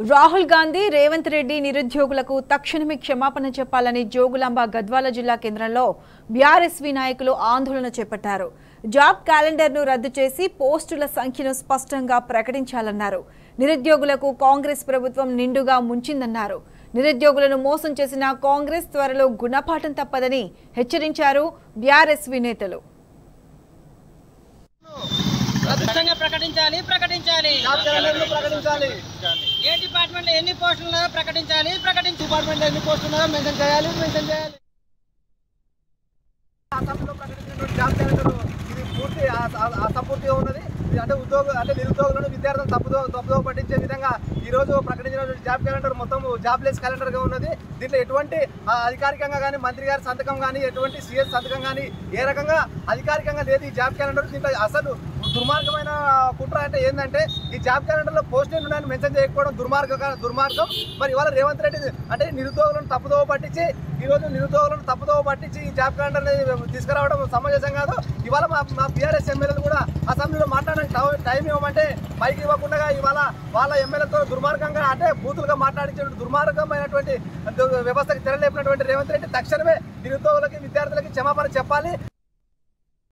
రాహుల్ గాంధీ రేవంత్ రెడ్డి నిరుద్యోగులకు తక్షణమే క్షమాపణ చెప్పాలని జోగులాంబ గద్వాల జిల్లా కేంద్రంలో బీఆర్ఎస్వీ నాయకులు ఆందోళన చేపట్టారు. జాబ్ క్యాలెండర్ను రద్దు చేసి పోస్టుల సంఖ్యను స్పష్టంగా ప్రకటించాలన్నారు. నిరుద్యోగులకు కాంగ్రెస్ ప్రభుత్వం నిండుగా ముంచిందన్నారు. నిరుద్యోగులను మోసం చేసిన కాంగ్రెస్ త్వరలో గుణపాఠం తప్పదని హెచ్చరించారు బీఆర్ఎస్వీ నేతలు. ప్రకటించాలి ఏ డిపార్ట్మెంట్ లో ఎన్ని పోస్టులు ఉన్నాయో ప్రకటించాలి. డిపార్ట్మెంట్ లో ఎన్ని పోస్టులు ఉన్నాయో మెన్షన్ చేయాలి. అసెంబ్లీలో ప్రకటించినటువంటి జాబ్ క్యాలెండర్ ఇది పూర్తి అసంపూర్తిగా ఉన్నది. అంటే నిరుద్యోగులను విద్యార్థులను తప్పుదో పట్టించే విధంగా ఈ రోజు ప్రకటించినటువంటి జాబ్ క్యాలెండర్ మొత్తం జాబ్లెస్ క్యాలెండర్ గా ఉన్నది. దీంట్లో ఎటువంటి అధికారికంగా కానీ మంత్రి గారి సంతకం కానీ ఎటువంటి సీఎస్ సంతకం కానీ ఏ రకంగా అధికారికంగా లేదు ఈ జాబ్ క్యాలెండర్. దీంట్లో అసలు దుర్మార్గమైన కుట్ర అంటే ఏంటంటే ఈ జాబ్ క్యాలెండర్ లో పోస్టులు ఉన్నాయని మెన్షన్ చేయకపోవడం దుర్మార్గం. మరి ఇవాళ రేవంత్ రెడ్డి అంటే నిరుద్యోగులను తప్పుదోవ పట్టించి ఈ జాబ్ క్యాలెండర్ తీసుకురావడం సమంజసం కాదు. ఇవాళ మా బీఆర్ఎస్ ఎమ్మెల్యేలు కూడా అసెంబ్లీలో మాట్లాడడానికి టైం ఇవ్వమంటే పైకి ఇవ్వకుండా ఇవాళ వాళ్ళ ఎమ్మెల్యేతో దుర్మార్గంగా అంటే బూతులుగా మాట్లాడించే దుర్మార్గమైనటువంటి వ్యవస్థకు తెరలేపినటువంటి రేవంత్ రెడ్డి తక్షణమే నిరుద్యోగులకి విద్యార్థులకి క్షమాపణ చెప్పాలి.